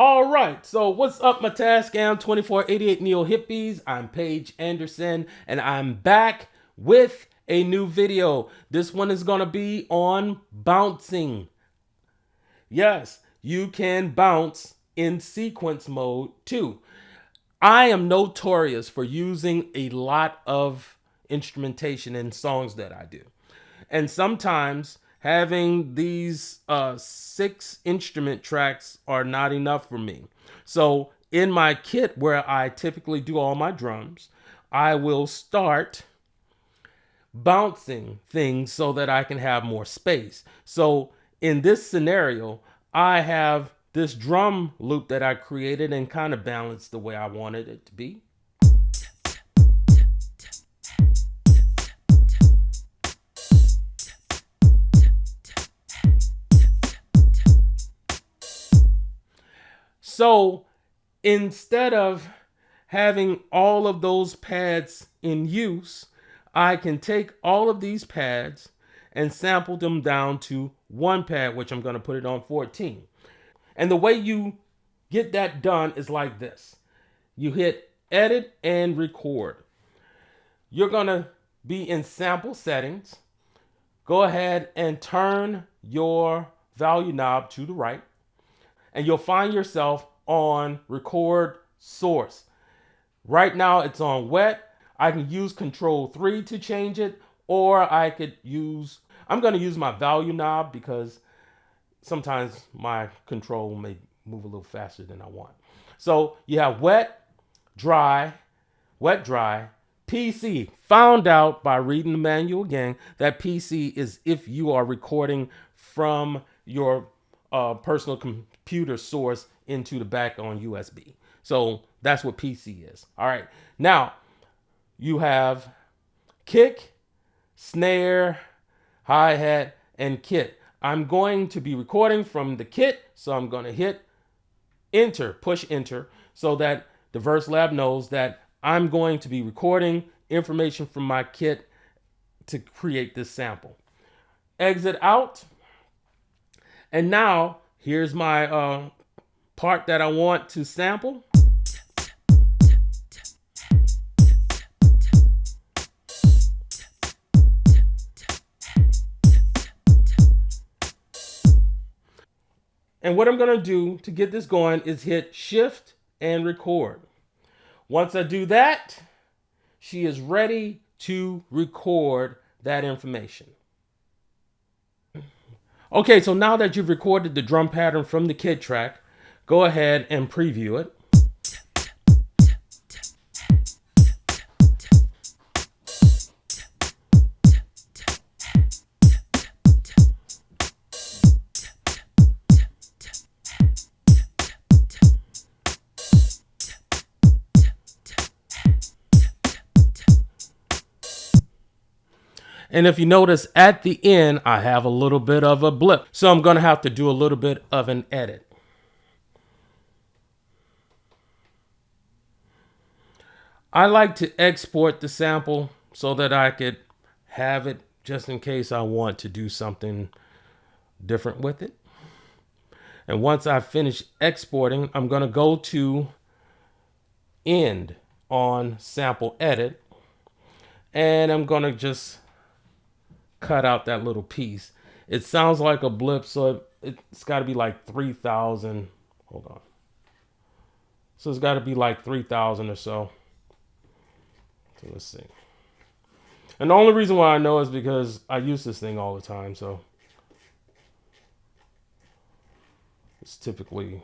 All right, so what's up, my Tascam 2488 Neo Hippies? I'm Paige Anderson, and I'm back with a new video. This one is gonna be on bouncing. Yes, you can bounce in sequence mode too. I am notorious for using a lot of instrumentation in songs that I do. And sometimes having these 6 instrument tracks are not enough for me. So in my kit where I typically do all my drums, I will start bouncing things so that I can have more space. So in this scenario, I have this drum loop that I created and kind of balanced the way I wanted it to be. So instead of having all of those pads in use, I can take all of these pads and sample them down to one pad, which I'm going to put it on 14. And the way you get that done is like this. You hit edit and record. You're going to be in sample settings. Go ahead and turn your value knob to the right, and you'll find yourself on record source. Right now it's on wet. I can use Control-3 to change it, or I'm going to use my value knob because sometimes my control may move a little faster than I want. So you have wet, dry, PC. Found out by reading the manual again that PC is if you are recording from your personal computer source into the back on USB. So that's what PC is. All right. Now you have kick, snare, hi-hat, and kit. I'm going to be recording from the kit, so I'm going to hit enter, push enter, so that the Verselab knows that I'm going to be recording information from my kit to create this sample. Exit out. And now here's my part that I want to sample. And what I'm going to do to get this going is hit shift and record. Once I do that, she is ready to record that information. Okay, so now that you've recorded the drum pattern from the kit track, go ahead and preview it. And if you notice at the end, I have a little bit of a blip. So I'm going to have to do a little bit of an edit. I like to export the sample so that I could have it just in case I want to do something different with it. And once I finish exporting, I'm going to go to end on sample edit. And I'm going to just cut out that little piece. It sounds like a blip, so it's got to be like 3,000. Hold on. So it's got to be like 3,000 or so. So let's see. And the only reason why I know is because I use this thing all the time, so it's typically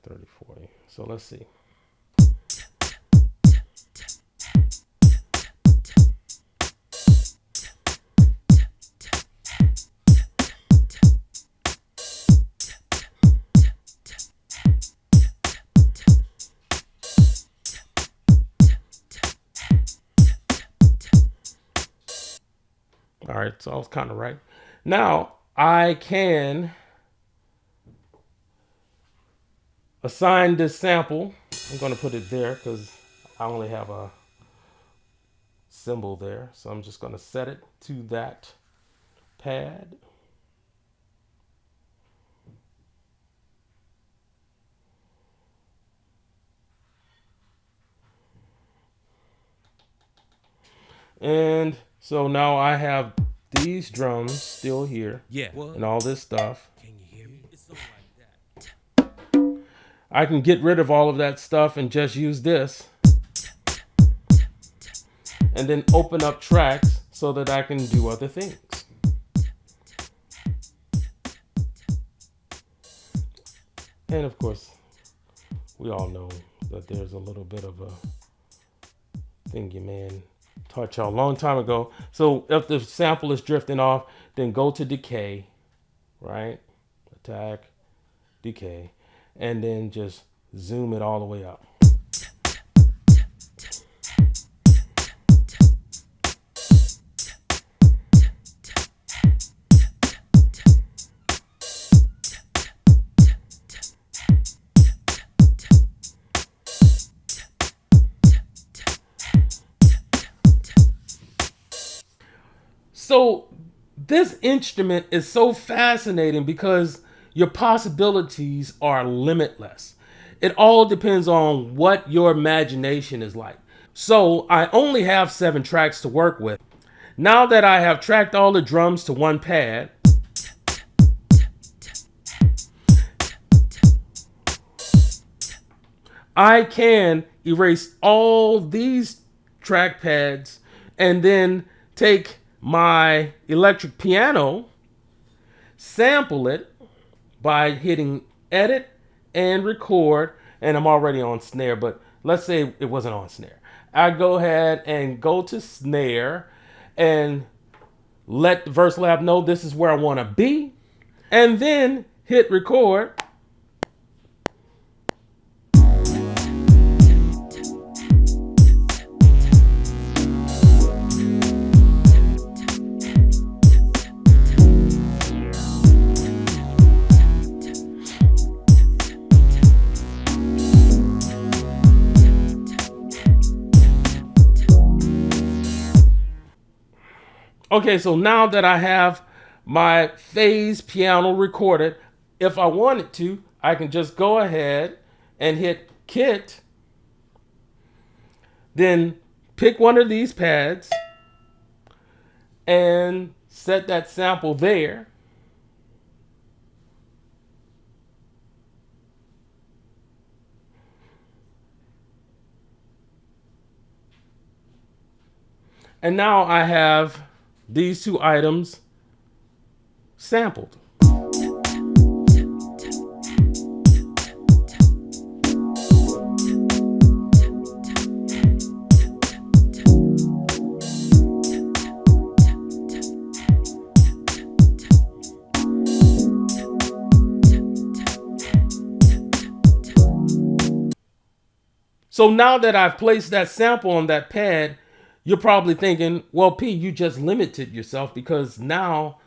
30, 40. So let's see. All right, so I was kind of right. Now I can assign this sample. I'm going to put it there because I only have a symbol there. So I'm just going to set it to that pad. And so now I have these drums still here. Yeah. What? And all this stuff. Can you hear me? It's something like I can get rid of all of that stuff and just use this. And then open up tracks so that I can do other things. And of course, we all know that there's a little bit of a thing your man taught y'all a long time ago. So if the sample is drifting off, then go to decay, right? Attack, decay, and then just zoom it all the way up. So this instrument is so fascinating because your possibilities are limitless. It all depends on what your imagination is like. So I only have 7 tracks to work with. Now that I have tracked all the drums to one pad, I can erase all these track pads and then take my electric piano, sample it by hitting edit and record, and I'm already on snare, but let's say it wasn't on snare. I go ahead and go to snare and let Verselab know this is where I want to be, and then hit record. Okay, so now that I have my phase piano recorded, if I wanted to, I can just go ahead and hit kit, then pick one of these pads and set that sample there. And now I have these 2 items sampled. So now that I've placed that sample on that pad, you're probably thinking, well, P, you just limited yourself because now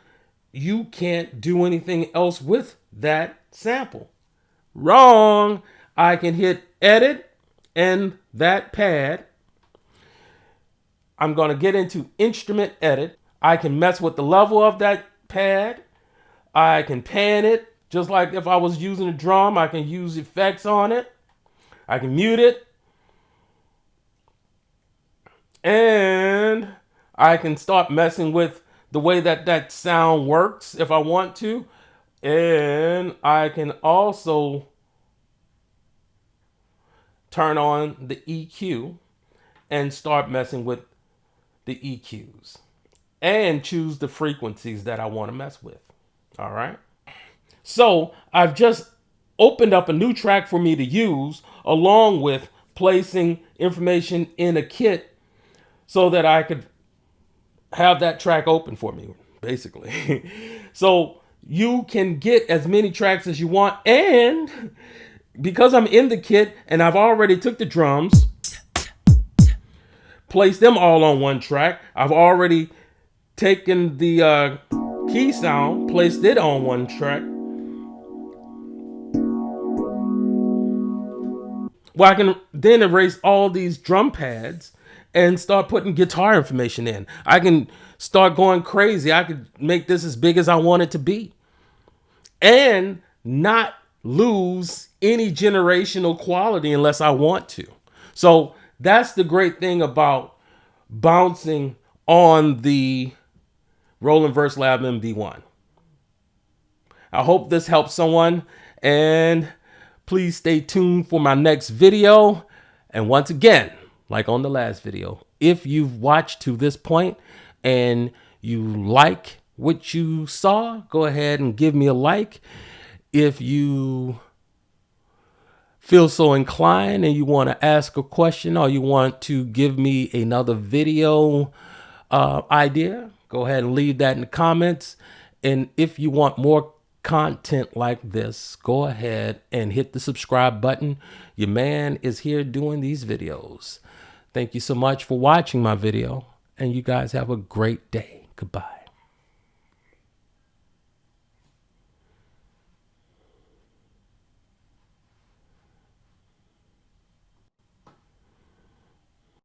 you can't do anything else with that sample. Wrong. I can hit edit and that pad. I'm going to get into instrument edit. I can mess with the level of that pad. I can pan it. Just like if I was using a drum, I can use effects on it. I can mute it. And I can start messing with the way that that sound works if I want to. And I can also turn on the EQ and start messing with the EQs and choose the frequencies that I want to mess with. All right. So I've just opened up a new track for me to use along with placing information in a kit so that I could have that track open for me, basically. So you can get as many tracks as you want. And because I'm in the kit and I've already took the drums, placed them all on one track, I've already taken the key sound, placed it on one track. Well, I can then erase all these drum pads and start putting guitar information in. I can start going crazy. I could make this as big as I want it to be and not lose any generational quality unless I want to. So that's the great thing about bouncing on the Roland Verselab MD1. I hope this helps someone, and please stay tuned for my next video. And once again, like on the last video, if you've watched to this point and you like what you saw, go ahead and give me a like. If you feel so inclined and you want to ask a question or you want to give me another video idea, go ahead and leave that in the comments. And if you want more content like this, go ahead and hit the subscribe button. Your man is here doing these videos. Thank you so much for watching my video, and you guys have a great day. Goodbye.